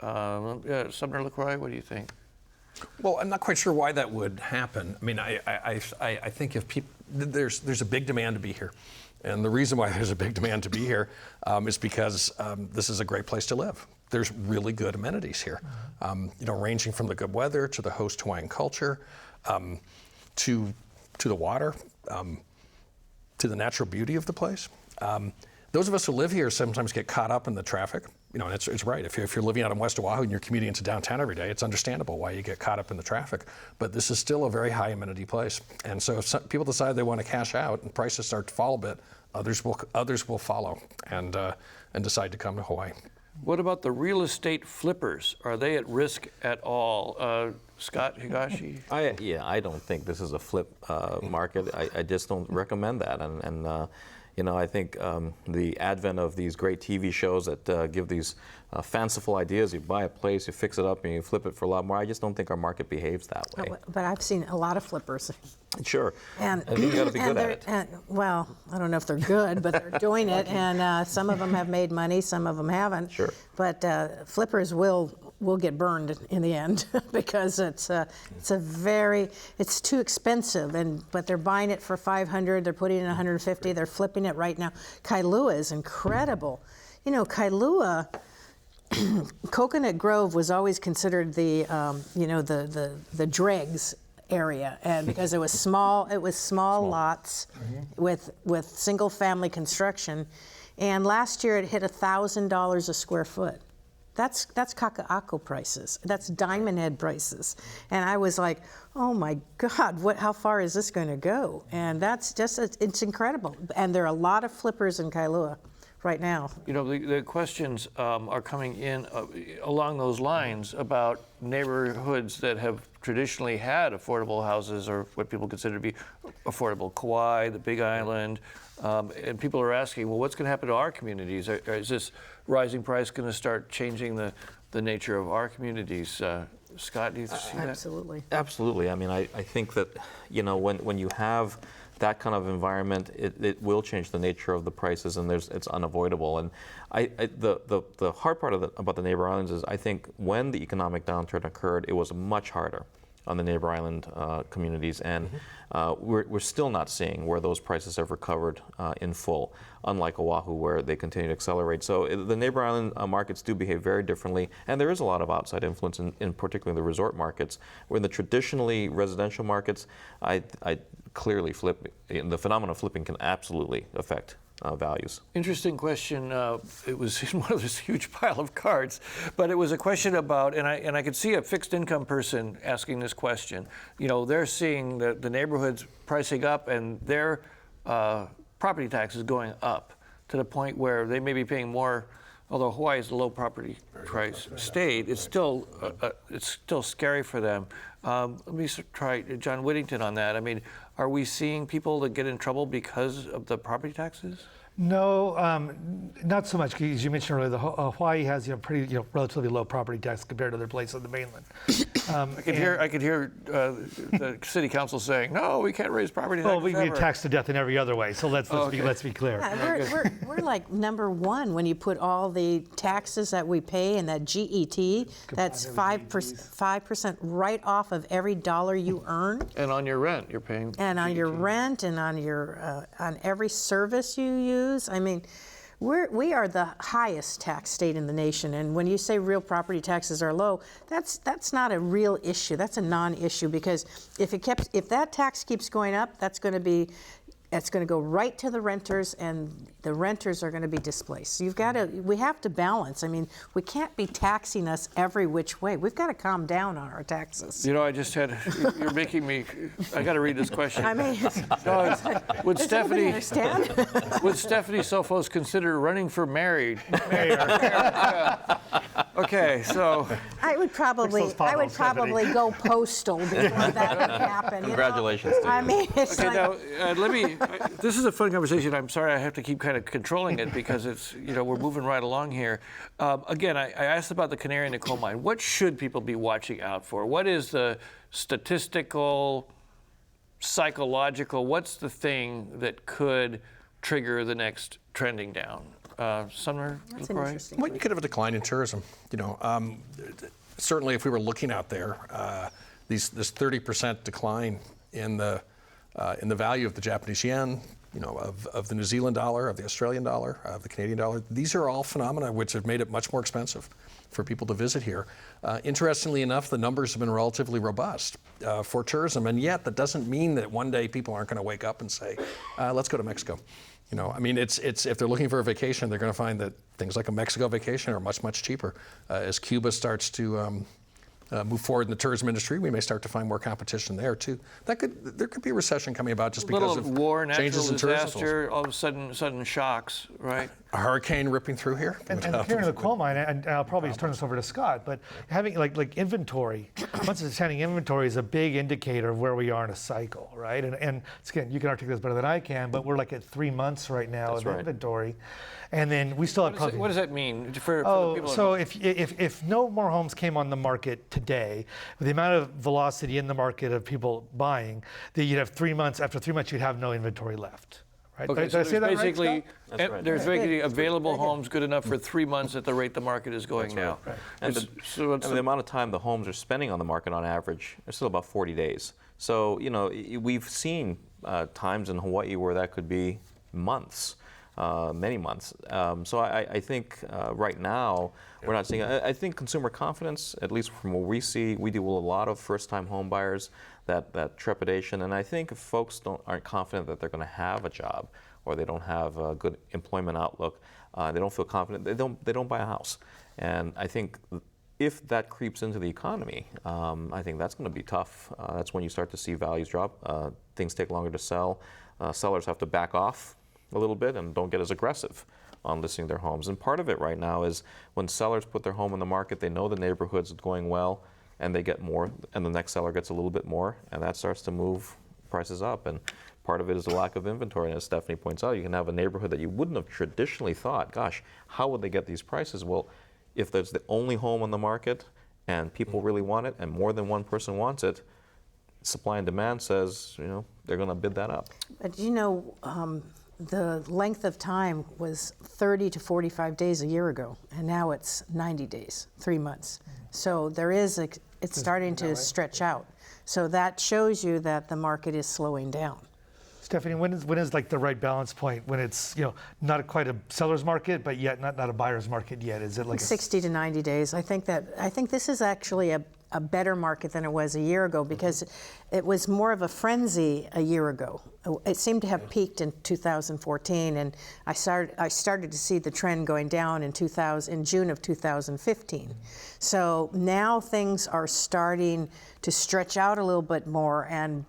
Sumner LaCroix, what do you think? Well, I'm not quite sure why that would happen. I mean, I think if people, there's a big demand to be here. And the reason why there's a big demand to be here is because this is a great place to live. There's really good amenities here, ranging from the good weather to the host Hawaiian culture, to the water, to the natural beauty of the place. Those of us who live here sometimes get caught up in the traffic. And it's right. If you're living out in West Oahu and you're commuting into downtown every day, it's understandable why you get caught up in the traffic. But this is still a very high amenity place. And so if people decide they want to cash out and prices start to fall a bit, others will follow and decide to come to Hawaii. What about the real estate flippers? Are they at risk at all? Scott Higashi? I don't think this is a flip market. I just don't recommend that. And I think the advent of these great TV shows that give these fanciful ideas, you buy a place, you fix it up, and you flip it for a lot more. I just don't think our market behaves that way. But I've seen a lot of flippers. Sure. And I think you got to be good at it. Well, I don't know if they're good, but they're doing it, and some of them have made money, some of them haven't. Sure. But flippers will get burned in the end because it's too expensive, but they're buying it for $500, they're putting in $150, they're flipping it right now. Kailua is incredible. You know, Kailua. Coconut Grove was always considered the dregs area, and because it was small lots with single family construction, and last year it hit $1,000 a square foot. That's kaka'ako prices. That's Diamond Head prices, and I was like, oh my God, how far is this going to go? And that's it's incredible. And there are a lot of flippers in Kailua right now. You know, the questions are coming in along those lines about neighborhoods that have traditionally had affordable houses, or what people consider to be affordable, Kauai, the Big Island, and people are asking, well, what's going to happen to our communities? Is this rising price going to start changing the nature of our communities? Scott, do you see that? Absolutely. Absolutely. I mean, I think that, when you have that kind of environment, it will change the nature of the prices, and it's unavoidable. And the hard part about the neighbor islands is, I think when the economic downturn occurred, it was much harder on the neighbor island communities, and we're still not seeing where those prices have recovered in full, unlike Oahu, where they continue to accelerate. So the neighbor island markets do behave very differently, and there is a lot of outside influence in particularly the resort markets. Where in the traditionally residential markets, I clearly the phenomenon of flipping can absolutely affect values. Interesting question. It was in one of this huge pile of cards, but it was a question about, and I could see a fixed income person asking this question. You know, they're seeing the neighborhoods pricing up, and their property taxes going up to the point where they may be paying more. Although Hawaii is a low property price state, it's still scary for them. Let me try John Whittington on that. I mean, are we seeing people that get in trouble because of the property taxes? No, not so much. As you mentioned earlier, Hawaii has pretty relatively low property tax compared to other places on the mainland. I could hear the city council saying, "No, we can't raise property taxes." Well, we get taxed to death in every other way. So let's be clear. Yeah, we're like number one when you put all the taxes that we pay and that GET. That's 5% right off of every dollar you earn. And on your rent, you're paying. And on your rent, and on your on every service you use. I mean, we are the highest tax state in the nation, and when you say real property taxes are low, that's not a real issue. That's a non-issue, because if that tax keeps going up, it's going to go right to the renters, and the renters are going to be displaced. So we have to balance. I mean, we can't be taxing us every which way. We've got to calm down on our taxes. You know, you're making me, I got to read this question. I mean, would does Stephanie understand? Would Stephanie Sophos consider running for mayor? Okay, so I would probably go postal before that would happen. Congratulations to you. I mean, it's okay, like, now this is a fun conversation. I'm sorry I have to keep kind of controlling it because it's we're moving right along here. Again, I asked about the canary in the coal mine. What should people be watching out for? What is the statistical, psychological? What's the thing that could trigger the next trending down? Sumner, that's an interesting. Well, you could have a decline in tourism. Certainly, if we were looking out there, this 30% decline in the value of the Japanese yen, of the New Zealand dollar, of the Australian dollar, of the Canadian dollar. These are all phenomena which have made it much more expensive for people to visit here. Interestingly enough, the numbers have been relatively robust for tourism, and yet that doesn't mean that one day people aren't going to wake up and say, let's go to Mexico. I mean, it's if they're looking for a vacation, they're going to find that things like a Mexico vacation are much, much cheaper. As Cuba starts to move forward in the tourism industry, we may start to find more competition there too. There could be a recession coming about just because of war, changes natural in tourism. disaster, all of a sudden shocks, right? A hurricane ripping through here. And here in the coal mine, and I'll probably turn this over to Scott, but having like inventory, once it's having inventory is a big indicator of where we are in a cycle, right? And again, you can articulate this better than I can, but we're like at 3 months right now of inventory. And then we still have probably... What does that mean for the people? So if no more homes came on the market today, with the amount of velocity in the market of people buying, that you'd have 3 months, after 3 months you'd have no inventory left. Right? Okay, Did I say that right, basically, Scott? there's basically available homes good enough for 3 months at the rate the market is going now. Right. And the amount of time the homes are spending on the market on average is still about 40 days. So, you know, we've seen times in Hawaii where that could be months, many months. So I think right now we're not seeing, I think consumer confidence, at least from what we see, we deal with a lot of first-time home buyers, that trepidation, and I think if folks aren't confident that they're going to have a job, or they don't have a good employment outlook, they don't feel confident, they don't buy a house. And I think if that creeps into the economy, I think that's going to be tough. That's when you start to see values drop. Things take longer to sell. Sellers have to back off a little bit and don't get as aggressive on listing their homes. And part of it right now is when sellers put their home in the market, they know the neighborhood's going well, and they get more, and the next seller gets a little bit more, and that starts to move prices up. And part of it is a lack of inventory. And as Stephanie points out, you can have a neighborhood that you wouldn't have traditionally thought, gosh, how would they get these prices? Well, if there's the only home on the market and people really want it and more than one person wants it, supply and demand says, you know, they're going to bid that up. But you know, the length of time was 30 to 45 days a year ago, and now it's 90 days, 3 months. So there is it's starting to stretch out. So that shows you that the market is slowing down. Stephanie, when is like the right balance point when it's, you know, not quite a seller's market, but yet not a buyer's market yet? Is it like 60 to 90 days? I think this is actually a better market than it was a year ago, because it was more of a frenzy a year ago. It seemed to have peaked in 2014, and I started to see the trend going down in June of 2015. So now things are starting to stretch out a little bit more, and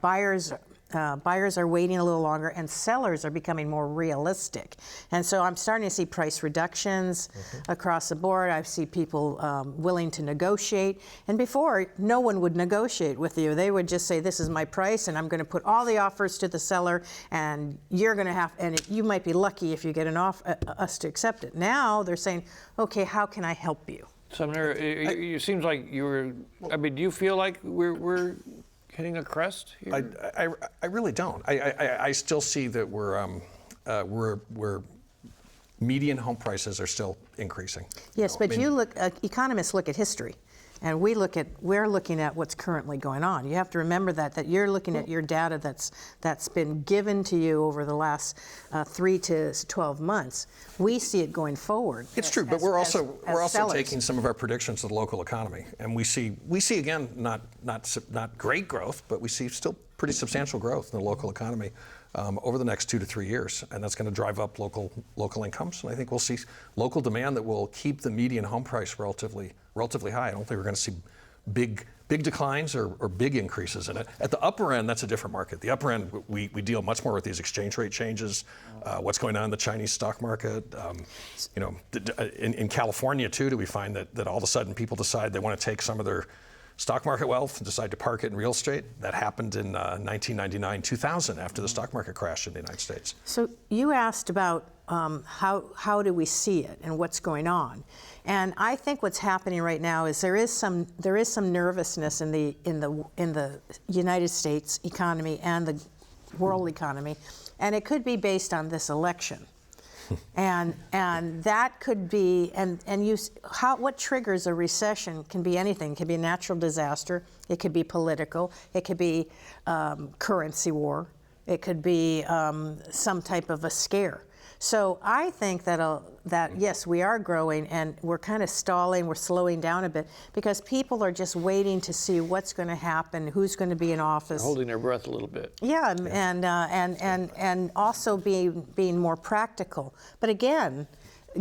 buyers are waiting a little longer, and sellers are becoming more realistic. And so I'm starting to see price reductions across the board. I see people willing to negotiate. And before, no one would negotiate with you. They would just say, this is my price, and I'm going to put all the offers to the seller, and you're going to have, and you might be lucky if you get us to accept it. Now they're saying, okay, how can I help you? Sumner, it seems like do you feel like we're hitting a crest here? I really don't. I still see that we're median home prices are still increasing. Yes, but economists look at history, and we're looking at what's currently going on. You have to remember that you're looking at your data that's been given to you over the last 3 to 12 months. We see it going forward. It's true, but we're also taking some of our predictions of the local economy, and we see again not great growth, but we see still pretty substantial growth in the local economy over the next 2 to 3 years, and that's going to drive up local incomes. And I think we'll see local demand that will keep the median home price relatively high. I don't think we're going to see big declines or big increases in it. At the upper end, that's a different market. The upper end, we deal much more with these exchange rate changes, what's going on in the Chinese stock market. You know, in California too, do we find that all of a sudden people decide they want to take some of their stock market wealth and decide to park it in real estate? That happened in 1999, 2000, after the stock market crashed in the United States. So you asked about how do we see it and what's going on, and I think what's happening right now is there is some nervousness in the United States economy and the world economy, and it could be based on this election. and that could be what triggers a recession can be anything. It could be a natural disaster, it could be political, it could be currency war, it could be some type of a scare. So I think that yes, we are growing, and we're kind of stalling, we're slowing down a bit, because people are just waiting to see what's going to happen, who's going to be in office. Holding their breath a little bit. Yeah, and also being more practical. But again,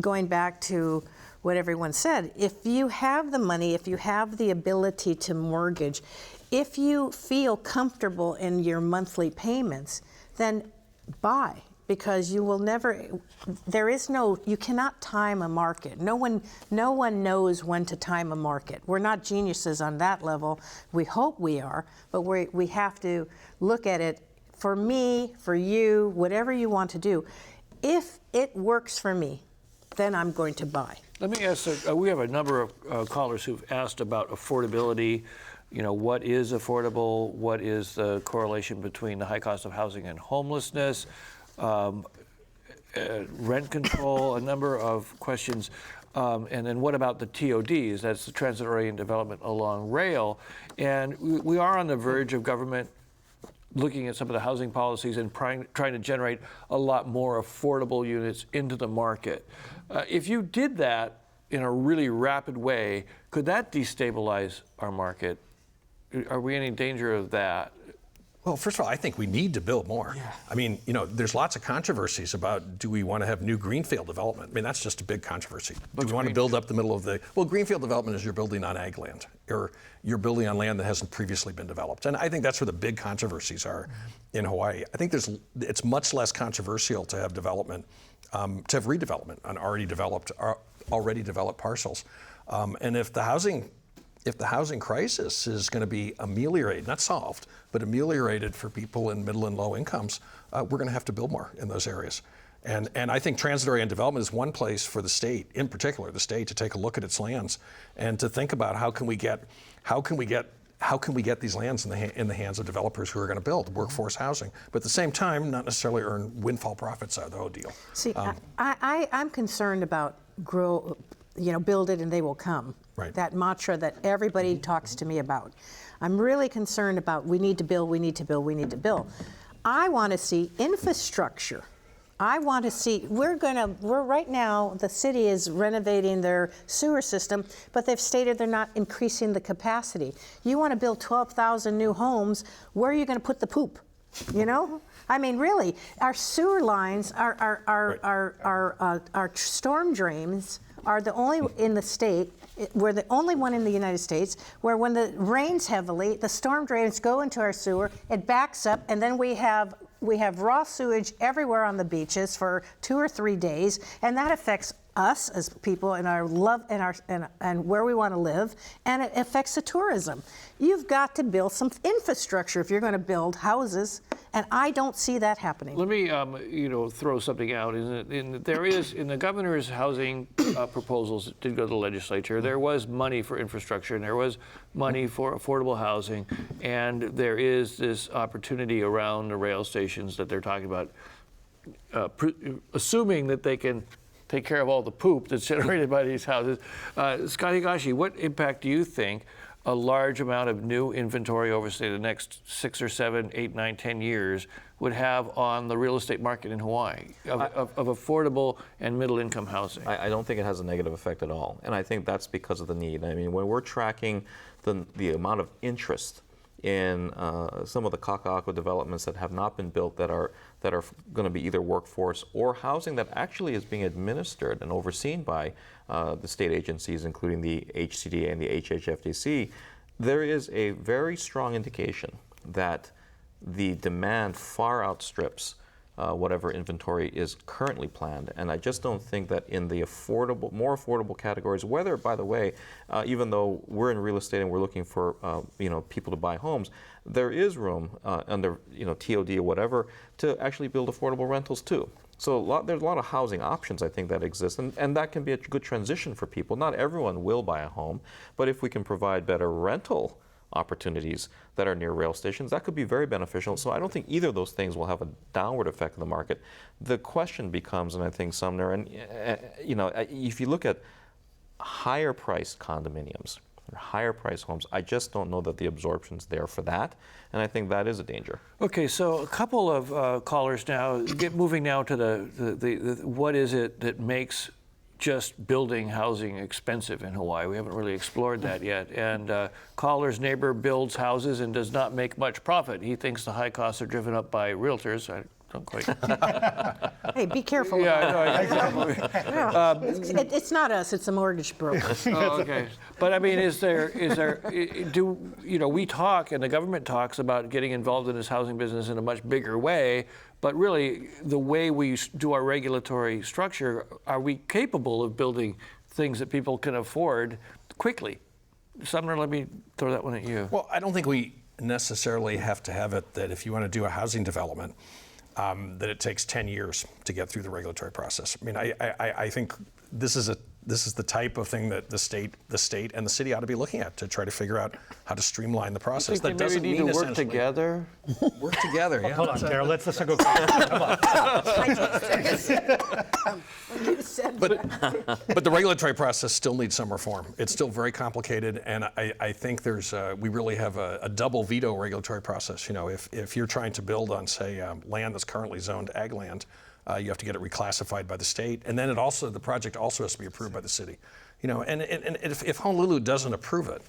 going back to what everyone said, if you have the money, if you have the ability to mortgage, if you feel comfortable in your monthly payments, then buy. because you will never, you cannot time a market. No one knows when to time a market. We're not geniuses on that level. We hope we are, but we have to look at it, for me, for you, whatever you want to do. If it works for me, then I'm going to buy. Let me ask, we have a number of callers who've asked about affordability. What is affordable? What is the correlation between the high cost of housing and homelessness? Rent control, a number of questions. And then what about the TODs? That's the transit-oriented development along rail. And we are on the verge of government looking at some of the housing policies and trying to generate a lot more affordable units into the market. If you did that in a really rapid way, could that destabilize our market? Are we in any danger of that? Well, first of all, I think we need to build more. Yeah. I mean, there's lots of controversies about, do we want to have new greenfield development? I mean, that's just a big controversy. Do we want to build up the middle of greenfield development is you're building on ag land, or you're building on land that hasn't previously been developed. And I think that's where the big controversies are in Hawaii. I think it's much less controversial to have development, to have redevelopment on already developed parcels. And if the housing crisis is going to be ameliorated, not solved, but ameliorated for people in middle and low incomes, we're going to have to build more in those areas. And I think transit-oriented development is one place for the state, in particular the state, to take a look at its lands and to think about how can we get these lands in the hands of developers who are going to build workforce housing, but at the same time not necessarily earn windfall profits out of the whole deal. See, I'm concerned about build it and they will come. Right. That mantra that everybody talks to me about. I'm really concerned about we need to build, we need to build, we need to build. I want to see infrastructure. I want to see, we're right now, the city is renovating their sewer system, but they've stated they're not increasing the capacity. You want to build 12,000 new homes, where are you going to put the poop? I mean, really, our sewer lines, our storm drains are the only in the state. We're the only one in the United States where when it rains heavily, the storm drains go into our sewer, it backs up, and then we have raw sewage everywhere on the beaches for 2 or 3 days, and that affects us as people and our love and where we want to live, and it affects the tourism. You've got to build some infrastructure if you're going to build houses, and I don't see that happening. Let me, throw something out. There is in the governor's housing proposals that did go to the legislature, there was money for infrastructure and there was money for affordable housing, and there is this opportunity around the rail stations that they're talking about, assuming that they can take care of all the poop that's generated by these houses. Scott Higashi, what impact do you think a large amount of new inventory over, say, the next 6 or 7, 8, 9, 10 years would have on the real estate market in Hawaii of affordable and middle-income housing? I don't think it has a negative effect at all, and I think that's because of the need. I mean, when we're tracking the amount of interest in some of the Kaka'ako developments that have not been built that are going to be either workforce or housing that actually is being administered and overseen by the state agencies, including the HCDA and the HHFDC, there is a very strong indication that the demand far outstrips whatever inventory is currently planned. And I just don't think that in the more affordable categories, whether, by the way, even though we're in real estate and we're looking for people to buy homes, there is room under TOD or whatever to actually build affordable rentals too. So there's a lot of housing options, I think, that exist, and that can be a good transition for people. Not everyone will buy a home, but if we can provide better rental opportunities that are near rail stations, that could be very beneficial. So I don't think either of those things will have a downward effect on the market. The question becomes, and I think Sumner, and if you look at higher priced condominiums or higher priced homes, I just don't know that the absorption's there for that, and I think that is a danger. Okay, so a couple of callers now. Moving now to the what is it that makes just building housing expensive in Hawaii? We haven't really explored that yet. And caller's neighbor builds houses and does not make much profit. He thinks the high costs are driven up by realtors. I don't quite. Hey, be careful. It's not us, it's a mortgage broker. Oh, okay. But I mean, we talk and the government talks about getting involved in this housing business in a much bigger way, But really, the way we do our regulatory structure, are we capable of building things that people can afford quickly? Sumner, let me throw that one at you. Well, I don't think we necessarily have to have it that if you want to do a housing development, that it takes 10 years to get through the regulatory process. I mean, I think this is the type of thing that the state and the city ought to be looking at to try to figure out how to streamline the process. That doesn't need to work together. Work together, yeah. Hold on, Daryl. Let's not go. Come on. You said But the regulatory process still needs some reform. It's still very complicated, and I think we really have a double veto regulatory process. You know, if you're trying to build on, say, land that's currently zoned ag land, you have to get it reclassified by the state, and then the project also has to be approved by the city. You know, and if Honolulu doesn't approve it,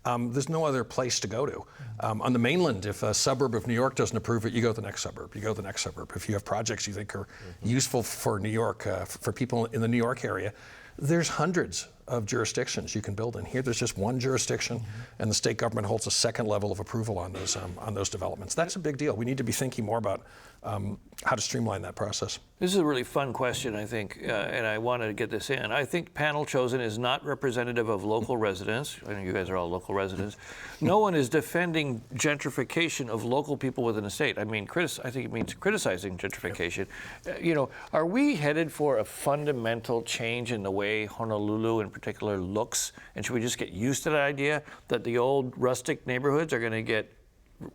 there's no other place to go to. On the mainland, if a suburb of New York doesn't approve it, you go to the next suburb. You go to the next suburb. If you have projects you think are useful for New York, for people in the New York area, there's hundreds of jurisdictions you can build in. Here, there's just one jurisdiction, and the state government holds a second level of approval on those developments. That's a big deal. We need to be thinking more about how to streamline that process. This is a really fun question, I think, and I wanted to get this in. I think panel chosen is not representative of local residents. I know you guys are all local residents. No one is defending gentrification of local people within a state. I mean, I think it means criticizing gentrification. You know, are we headed for a fundamental change in the way Honolulu in particular looks? And should we just get used to that idea that the old rustic neighborhoods are going to get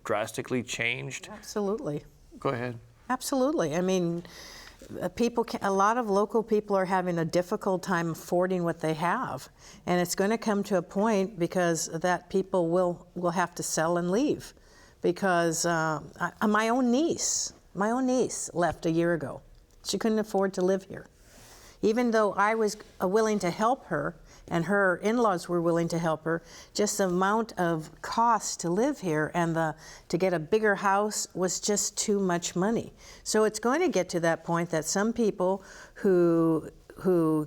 drastically changed? absolutely. Go ahead. Absolutely. I mean, a lot of local people are having a difficult time affording what they have, and it's going to come to a point because that people will have to sell and leave. Because my own niece left a year ago. She couldn't afford to live here, even though I was willing to help her. And her in-laws were willing to help her. Just the amount of cost to live here and to get a bigger house was just too much money. So it's going to get to that point that some people who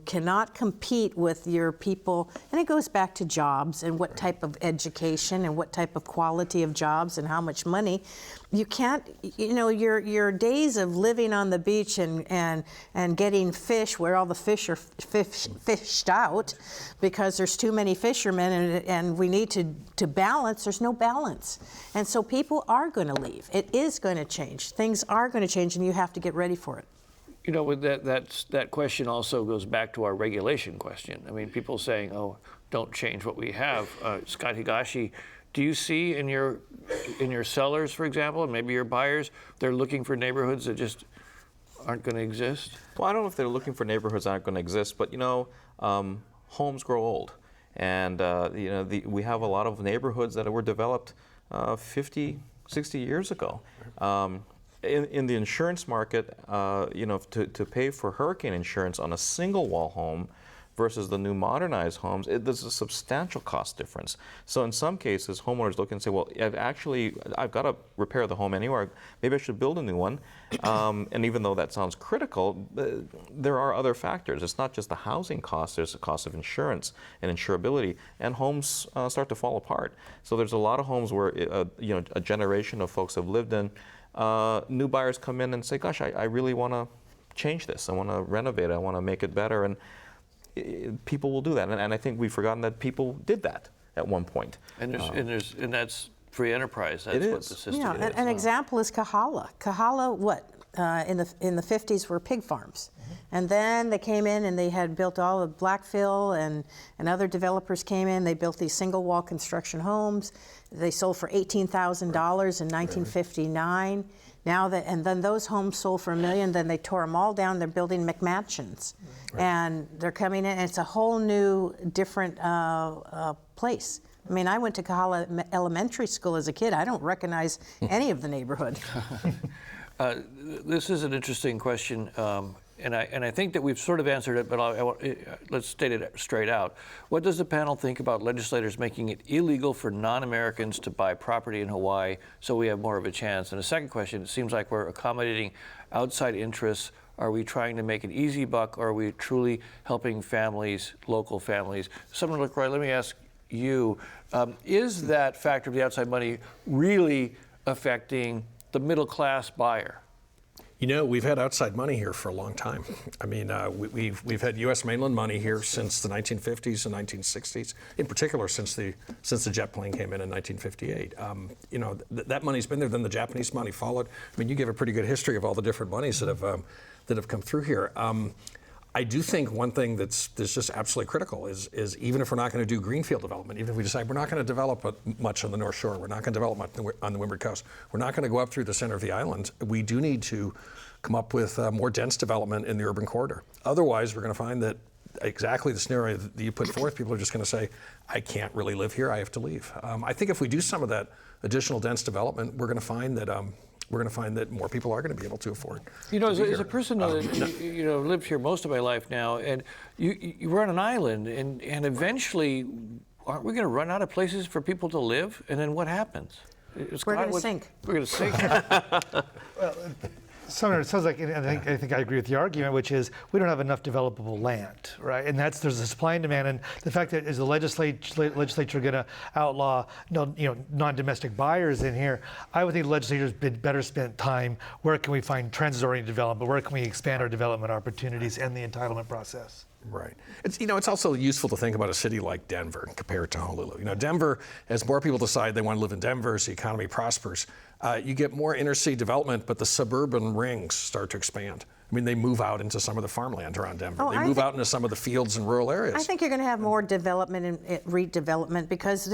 cannot compete with your people, and it goes back to jobs and what type of education and what type of quality of jobs and how much money. You can't, you know, your days of living on the beach and getting fish where all the fish are fished out because there's too many fishermen and we need to balance, there's no balance. And so people are going to leave. It is going to change. Things are going to change and you have to get ready for it. You know, with that question also goes back to our regulation question. I mean, people saying, "Oh, don't change what we have." Scott Higashi, do you see in your sellers, for example, and maybe your buyers, they're looking for neighborhoods that just aren't going to exist? Well, I don't know if they're looking for neighborhoods that aren't going to exist, but you know, homes grow old, and you know, we have a lot of neighborhoods that were developed 50, 60 years ago. In the insurance market, you know, to pay for hurricane insurance on a single wall home versus the new modernized homes, there's a substantial cost difference. So in some cases, homeowners look and say, well, I've got to repair the home anyway, maybe I should build a new one. And even though that sounds critical, there are other factors. It's not just the housing cost, there's the cost of insurance and insurability, and homes start to fall apart. So there's a lot of homes where you know, a generation of folks have lived in. New buyers come in and say, gosh, I really want to change this. I want to renovate it. I want to make it better. And people will do that. And I think we've forgotten that people did that at one point. And that's free enterprise. That's what the system Yeah, is. an example is Kahala. Kahala, in the 50s were pig farms. And then they came in and they had built all of Blackfill and other developers came in. They built these single wall construction homes. They sold for $18,000 in 1959. And then those homes sold for $1 million. Then they tore them all down. They're building McMansions. And they're coming in and it's a whole new, different place. I mean, I went to Kahala Elementary School as a kid. I don't recognize any of the neighborhood. This is an interesting question, and I think that we've sort of answered it, but let's state it straight out. What does the panel think about legislators making it illegal for non-Americans to buy property in Hawaii so we have more of a chance? And the second question, it seems like we're accommodating outside interests. Are we trying to make an easy buck, or are we truly helping families, local families? Someone, LaCroix, let me ask you, is that factor of the outside money really affecting the middle class buyer? You know, we've had outside money here for a long time. I mean, we've had U.S. mainland money here since the 1950s and 1960s. In particular, since the jet plane came in 1958. You know, that money's been there. Then the Japanese money followed. I mean, you give a pretty good history of all the different monies that have come through here. I do think one thing that's just absolutely critical is even if we're not going to do greenfield development, even if we decide we're not going to develop much on the North Shore, we're not going to develop much on the Windward Coast, we're not going to go up through the center of the island, we do need to come up with more dense development in the urban corridor. Otherwise, we're going to find that exactly the scenario that you put forth, people are just going to say, I can't really live here, I have to leave. I think if we do some of that additional dense development, we're going to find that more people are going to be able to afford. You know, as a person that lived here most of my life now, and you were on an island, and eventually, aren't we going to run out of places for people to live? And then what happens? We're going to sink. We're going to sink. It sounds like, and I think I agree with the argument, which is we don't have enough developable land, right? And there's a supply and demand, and the fact that is the legislature going to outlaw non-domestic buyers in here? I would think the legislature's been better spent time. Where can we find transit-oriented development? Where can we expand our development opportunities and the entitlement process? Right. It's also useful to think about a city like Denver compared to Honolulu. You know, Denver, as more people decide they want to live in Denver, as the economy prospers, you get more inner city development, but the suburban rings start to expand. I mean, they move out into some of the farmland around Denver. They move out into some of the fields and rural areas. I think you're going to have more development and redevelopment because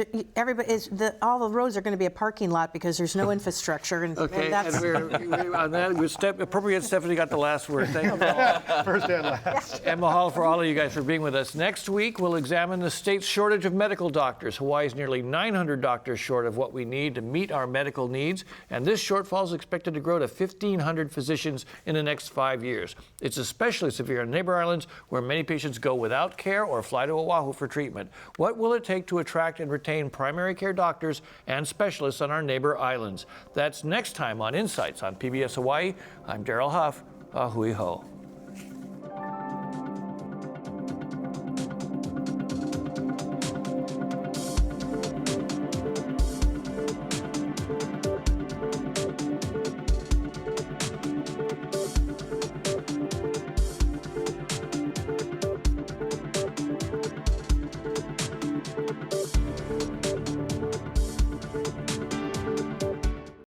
all the roads are going to be a parking lot because there's no infrastructure. And that's... and on that, appropriate Stephanie got the last word. Thank you. First and last. And mahalo for all of you guys for being with us. Next week, we'll examine the state's shortage of medical doctors. Hawaii's nearly 900 doctors short of what we need to meet our medical needs, and this shortfall is expected to grow to 1,500 physicians in the next 5 years. It's especially severe on neighbor islands where many patients go without care or fly to Oahu for treatment. What will it take to attract and retain primary care doctors and specialists on our neighbor islands? That's next time on Insights on PBS Hawaii. I'm Daryl Huff. Ahui ho.